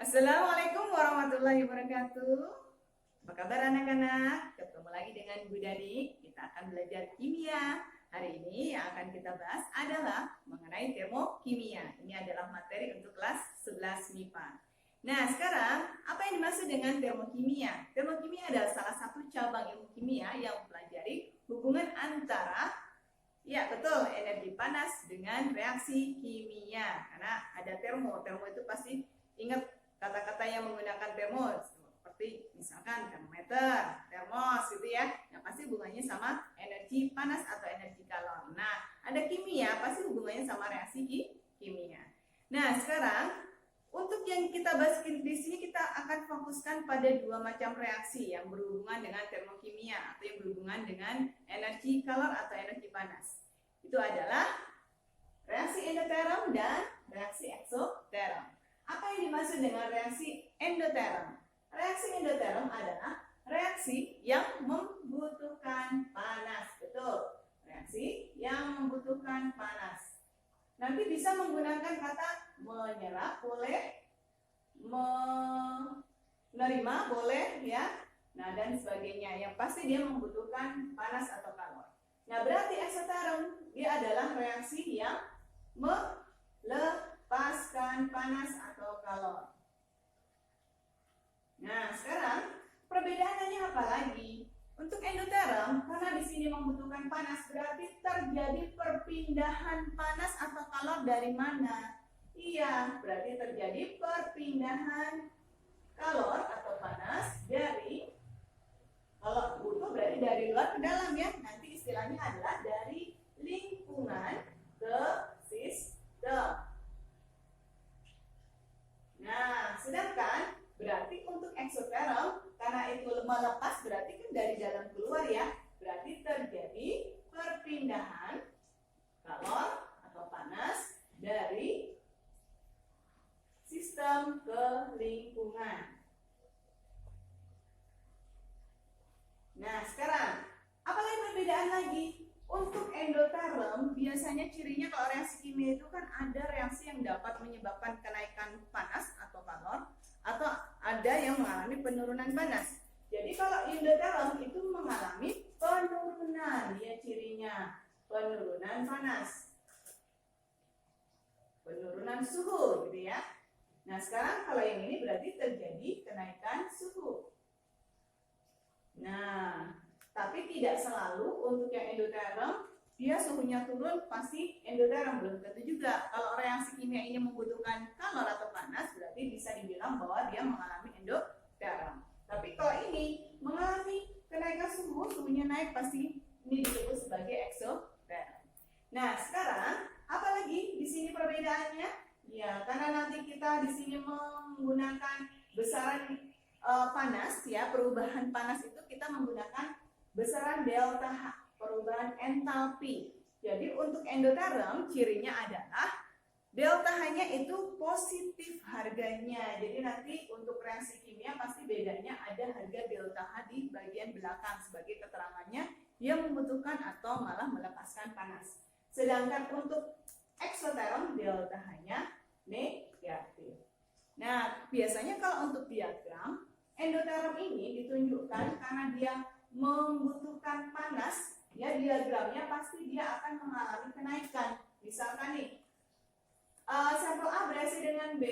Assalamualaikum warahmatullahi wabarakatuh. Apa kabar anak-anak? Ketemu lagi dengan Bu Dadi. Kita akan belajar kimia. Hari ini yang akan kita bahas adalah mengenai termokimia. Ini adalah materi untuk kelas 11 MIPA. Nah, sekarang apa yang dimaksud dengan termokimia? Termokimia adalah salah satu cabang ilmu kimia yang mempelajari hubungan antara betul, energi panas dengan reaksi kimia. Karena ada termo itu pasti ingat kata-kata yang menggunakan termos, seperti misalkan termometer, termos gitu ya, yang pasti hubungannya sama energi panas atau energi kalor. Nah, ada kimia pasti hubungannya sama reaksi kimia. Nah, sekarang untuk yang kita bahas di sini kita akan fokuskan pada dua macam reaksi yang berhubungan dengan termokimia atau yang berhubungan dengan energi kalor atau energi panas. Itu adalah reaksi endoterm dan reaksi eksoterm. Apa yang dimaksud dengan reaksi endoterm? Reaksi endoterm adalah reaksi yang membutuhkan panas. Betul, reaksi yang membutuhkan panas. Nanti bisa menggunakan kata menyerap boleh, menerima boleh ya. Nah, dan sebagainya. Yang pasti dia membutuhkan panas atau kalor. Nah, berarti eksoterm dia adalah reaksi yang melepaskan panas atau kalor. Nah, sekarang perbedaannya apa lagi? Untuk endoterm, karena di sini membutuhkan panas, berarti terjadi perpindahan panas atau kalor dari mana? Iya, berarti terjadi perpindahan kalor atau panas dari, kalau butuh berarti dari luar ke dalam ya. Nanti istilahnya adalah dari lingkungan ke sistem. Nah, sedangkan berarti untuk eksoterm, karena itu melepas berarti kan dari dalam keluar ya. Berarti terjadi perpindahan kalor atau panas dari sistem ke lingkungan. Nah, sekarang apa lagi perbedaan lagi? Untuk endoterm biasanya cirinya kalau reaksi kimia itu kan ada reaksi yang dapat menyebabkan kenaikan panas atau kalor, atau ada yang mengalami penurunan panas. Jadi kalau endoterm itu mengalami penurunan, dia cirinya penurunan panas, penurunan suhu gitu ya. Nah, sekarang kalau yang ini berarti terjadi kenaikan suhu. Nah, tapi tidak selalu untuk yang endoterm dia suhunya turun pasti endoterm, belum tentu juga. Kalau reaksi kimia ini membutuhkan kalor atau panas berarti bisa dibilang bahwa dia mengalami endoterm. Tapi kalau ini mengalami kenaikan suhu, suhunya naik, pasti ini disebut sebagai eksoterm. Nah, sekarang apa lagi di sini perbedaannya? Ya, karena nanti kita di sini menggunakan besaran panas ya, perubahan panas itu kita menggunakan besaran delta H, perubahan entalpi. Jadi untuk endoterm cirinya adalah delta H-nya itu positif harganya. Jadi nanti untuk reaksi kimia pasti bedanya ada harga delta H di bagian belakang sebagai keterangannya yang membutuhkan atau malah melepaskan panas. Sedangkan untuk eksoterm delta H-nya negatif. Nah, biasanya kalau untuk diagram endoterm ini ditunjukkan karena dia membutuhkan panas, ya diagramnya pasti dia akan mengalami kenaikan. Misalkan nih, sampel A bereaksi dengan B,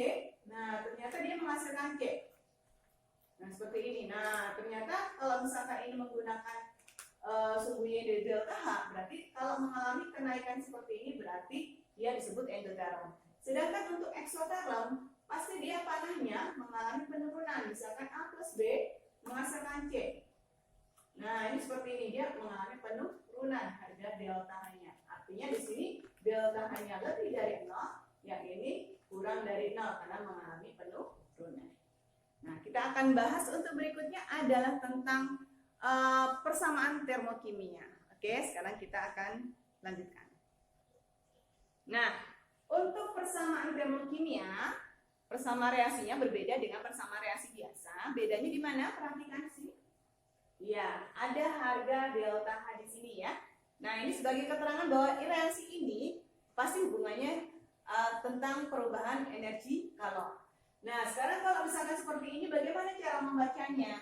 nah ternyata dia menghasilkan C. Nah seperti ini. Nah ternyata kalau misalkan ini menggunakan suhunya di delta H, berarti kalau mengalami kenaikan seperti ini berarti dia disebut endoterm. Sedangkan untuk eksoterm, pasti dia panahnya mengalami penurunan. Misalkan A plus B menghasilkan C. Nah, ini seperti ini, dia mengalami penurunan harga delta H-nya. Artinya di sini delta H-nya lebih dari 0, yang ini kurang dari 0 karena mengalami penurunan. Nah, kita akan bahas untuk berikutnya adalah tentang persamaan termokimia. Oke, sekarang kita akan lanjutkan. Nah, untuk persamaan termokimia, persamaan reaksinya berbeda dengan persamaan reaksi biasa. Bedanya di mana? Perhatikan di sini. Ya, ada harga delta H di sini ya. Nah, ini sebagai keterangan bahwa reaksi ini pasti hubungannya tentang perubahan energi kalor. Nah, sekarang kalau misalkan seperti ini, bagaimana cara membacanya?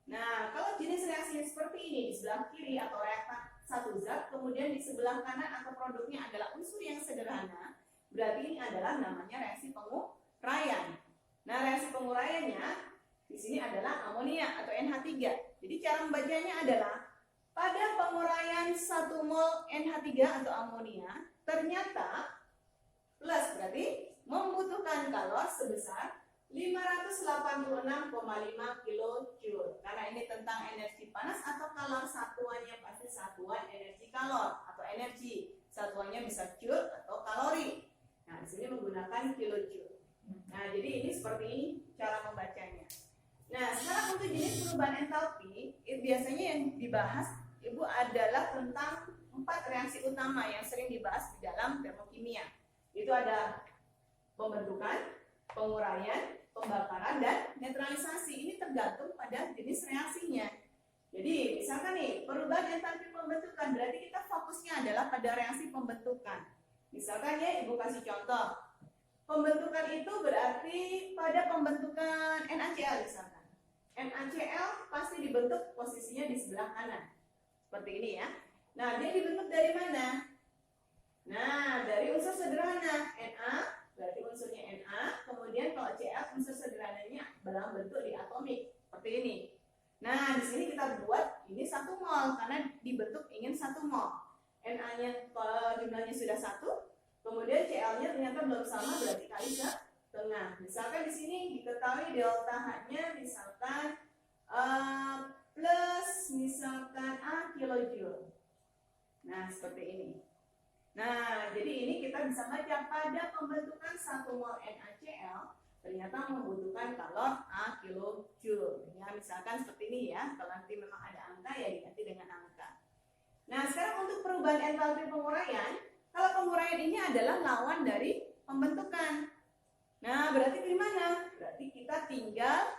Nah, kalau jenis reaksinya seperti ini, di sebelah kiri atau reaktan satu zat, kemudian di sebelah kanan atau produknya adalah unsur yang sederhana, berarti ini adalah namanya reaksi penguraian. Nah, reaksi penguraiannya di sini adalah amonia atau NH3. Jadi cara membacanya adalah pada penguraian 1 mol NH3 atau amonia, ternyata plus berarti membutuhkan kalor sebesar 586,5 kilojoule. Karena ini tentang energi panas atau kalor, satuannya pasti satuan energi kalor atau energi. Satuannya bisa joule atau kalori. Nah, di sini menggunakan kilojoule. Nah, jadi ini seperti ini cara membacanya. Nah, sekarang untuk jenis perubahan entalpi, biasanya yang dibahas Ibu adalah tentang 4 reaksi utama yang sering dibahas di dalam termokimia. Itu ada pembentukan, penguraian, pembakaran, dan netralisasi. Ini tergantung pada jenis reaksinya. Jadi, misalkan nih, perubahan entalpi pembentukan, berarti kita fokusnya adalah pada reaksi pembentukan. Misalkan ya, Ibu kasih contoh. Pembentukan itu berarti pada pembentukan NaCl misalkan. NaCl pasti dibentuk posisinya di sebelah kanan. Seperti ini ya. Nah, dia dibentuk dari mana? Nah, dari unsur sederhana. Na, berarti unsurnya Na. Kemudian kalau Cl, unsur sederhananya dalam bentuk diatomik. Seperti ini. Nah, di sini kita buat ini 1 mol karena dibentuk ingin 1 mol. Na-nya kalau jumlahnya sudah 1, kemudian Cl-nya ternyata belum sama, berarti kali setengah. Misalkan di sini diketahui delta H-nya misalkan plus misalkan A kilojoule. Nah, seperti ini. Nah, jadi ini kita bisa baca pada pembentukan 1 mol NaCl ternyata membutuhkan kalor A kilojoule. Ya, misalkan seperti ini ya. Kalau nanti memang ada angka ya diganti dengan angka. Nah, sekarang untuk perubahan entalpi penguraian, kalau penguraian ini adalah lawan dari pembentukan. Nah, berarti gimana? Berarti kita tinggal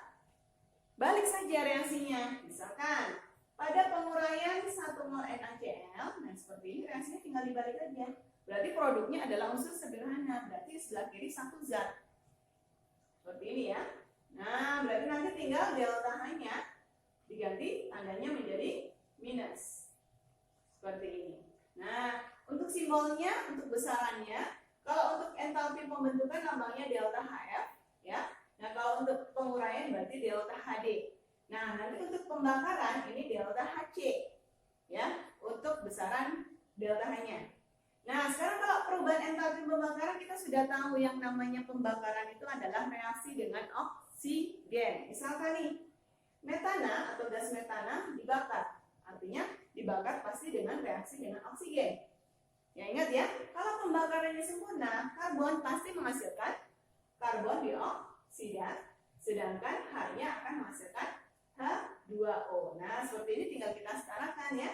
balik saja reaksinya. Misalkan pada penguraian 1 mol NaCl, nah seperti ini reaksinya tinggal dibalik aja. Berarti produknya adalah unsur sederhana, berarti sebelah kiri 1 zat. Seperti ini ya. Nah, berarti nanti tinggal delta H-nya diganti tandanya menjadi minus. Seperti ini. Nah, untuk simbolnya, untuk besarannya, kalau untuk entalpi pembentukan lambangnya delta HF, ya. Nah, kalau untuk penguraian berarti delta HD. Nah, nanti untuk pembakaran ini delta HC, ya, untuk besaran delta H-nya. Nah, sekarang kalau perubahan entalpi pembakaran kita sudah tahu yang namanya pembakaran itu adalah reaksi dengan oksigen. Misalkan nih, metana atau gas metana dibakar, artinya dibakar pasti dengan reaksi dengan oksigen. Ya, ingat ya, kalau pembakarannya sempurna, karbon pasti menghasilkan karbon dioksida, sedangkan H-nya akan menghasilkan H2O. Nah, seperti ini tinggal kita setarakan ya.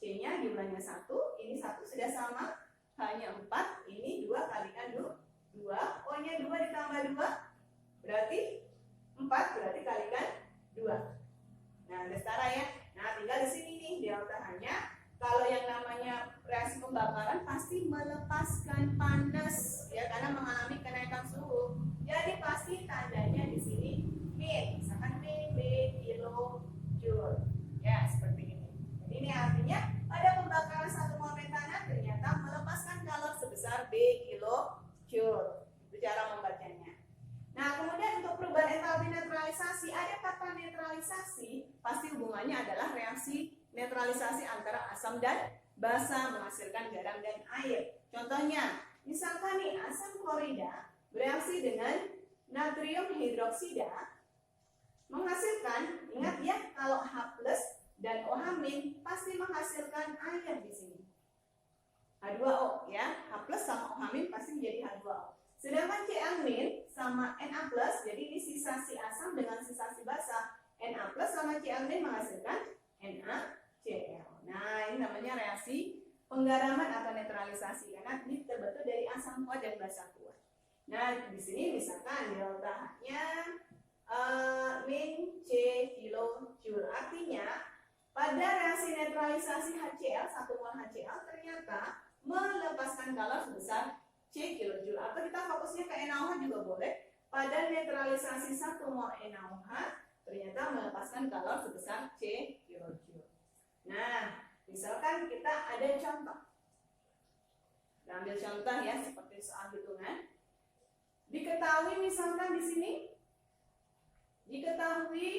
C-nya jumlahnya 1, ini 1 sudah sama, H-nya 4, ini 2 kalikan 2, O-nya 2 ditambah 2, berarti 4, berarti kalikan 2. Nah, udah setara ya. Nah, tinggal di sini nih delta H-nya. Kalau yang namanya reaksi pembakaran pasti melepaskan panas ya karena mengalami kenaikan suhu. Jadi pasti tandanya di sini min, misalkan min B kilojoule. Ya, seperti ini. Jadi ini artinya pada pembakaran 1 mol metana ternyata melepaskan kalor sebesar B kilojoule. Itu cara membacanya. Nah, kemudian untuk perubahan entalpi netralisasi, ada kata netralisasi, pasti hubungannya adalah reaksi netralisasi antara asam dan basa menghasilkan garam dan air. Contohnya, misalkan nih asam klorida bereaksi dengan natrium hidroksida menghasilkan, ingat ya, kalau H+ dan OH- pasti menghasilkan air di sini. H2O ya, H+ sama OH- pasti menjadi H2O. Sedangkan Cl- sama Na+, jadi ini sisa si asam dengan sisa si basa. Na+ sama Cl- menghasilkan NaCl. Nah, ini namanya reaksi penggaraman atau netralisasi karena ini terbentuk dari asam kuat dan basa kuat. Nah, di sini misalkan delta H-nya min C kilojoule. Artinya pada reaksi netralisasi HCl, 1 mol HCl ternyata melepaskan kalor sebesar C kilojoule. Atau kita fokusnya ke NaOH juga boleh. pada netralisasi 1 mol NaOH ternyata melepaskan kalor sebesar C kilojoule. Nah, misalkan kita ada contoh. Kita ambil contoh ya, seperti soal hitungan. Diketahui misalkan di sini, diketahui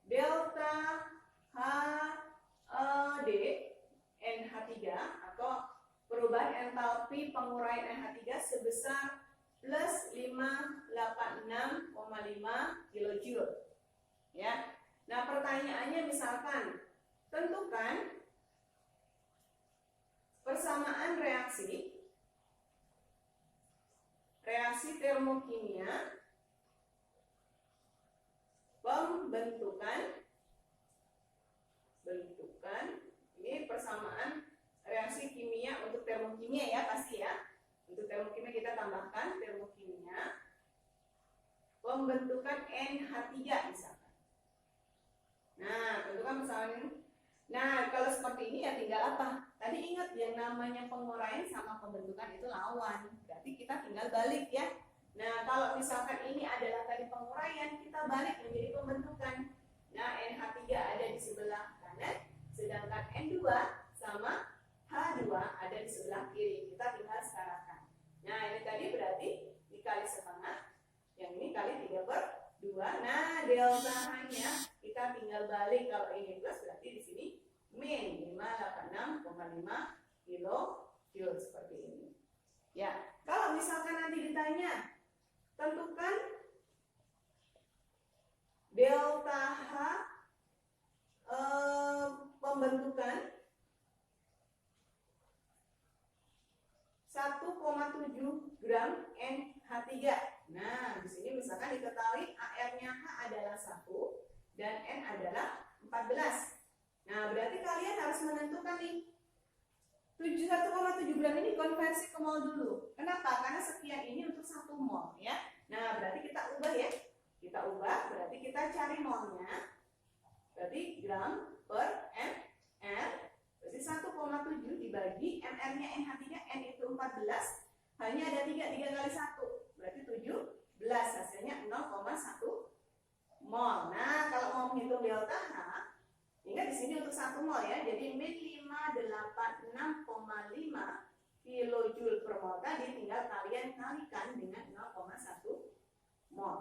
delta HD NH3 atau perubahan entalpi penguraian NH3 sebesar plus 586,5 kilojoule. Ya. Nah, pertanyaannya misalkan tentukan persamaan reaksi termokimia pembentukan ini persamaan reaksi kimia untuk termokimia ya, pasti ya. Untuk termokimia kita tambahkan termokimia pembentukan NH3 misalkan. Nah, tentukan persamaan ini. Nah, kalau seperti ini ya tinggal apa? Tadi ingat yang namanya penguraian sama pembentukan itu lawan. Berarti kita tinggal balik ya. Nah, kalau misalkan ini adalah tadi penguraian, kita balik menjadi pembentukan. Nah, NH3 ada di sebelah kanan, sedangkan N2 sama H2 ada di sebelah kiri. Kita tinggal setarakan. Nah, ini tadi berarti dikali setengah, yang ini kali 3/2. Nah, delta H-nya kita tinggal balik, kalau ini plus berarti di sini min 586,5 kilojoule seperti ini. Ya, kalau misalkan nanti ditanya tentukan delta H pembentukan 1,7 gram NH3. Nah, di sini misalkan diketahui AR-nya H adalah 1 dan N adalah 14. Nah, berarti kalian harus menentukan nih 1,7 gram ini konversi ke mol dulu. Kenapa? Karena sekian ini untuk 1 mol ya. Nah, berarti kita ubah ya. Kita ubah, berarti kita cari molnya. Berarti gram per ml. Berarti 1,7 dibagi ml-nya NH3, N itu 14. Hanya ada 3 kali 1. Berarti 17. Hasilnya 0,1 mol. Nah, kalau mau menghitung delta H, ingat di sini untuk 1 mol ya. Jadi min 586,5 kilojoule per mol tadi tinggal kalian kalikan dengan 0,1 mol.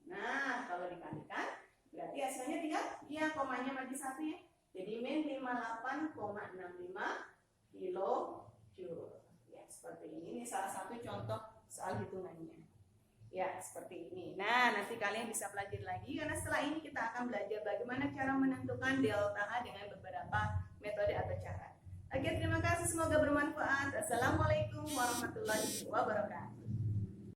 Nah, kalau dikalikan berarti hasilnya tinggal ya komanya maju 1 ya. Jadi min 58,65 kilojoule. Ya, seperti ini. Ini salah satu contoh soal hitungannya. Ya, seperti ini. Nah, nanti kalian bisa pelajari lagi karena setelah ini kita akan belajar bagaimana cara menentukan delta H dengan beberapa metode atau cara. Oke, terima kasih. Semoga bermanfaat. Assalamualaikum warahmatullahi wabarakatuh.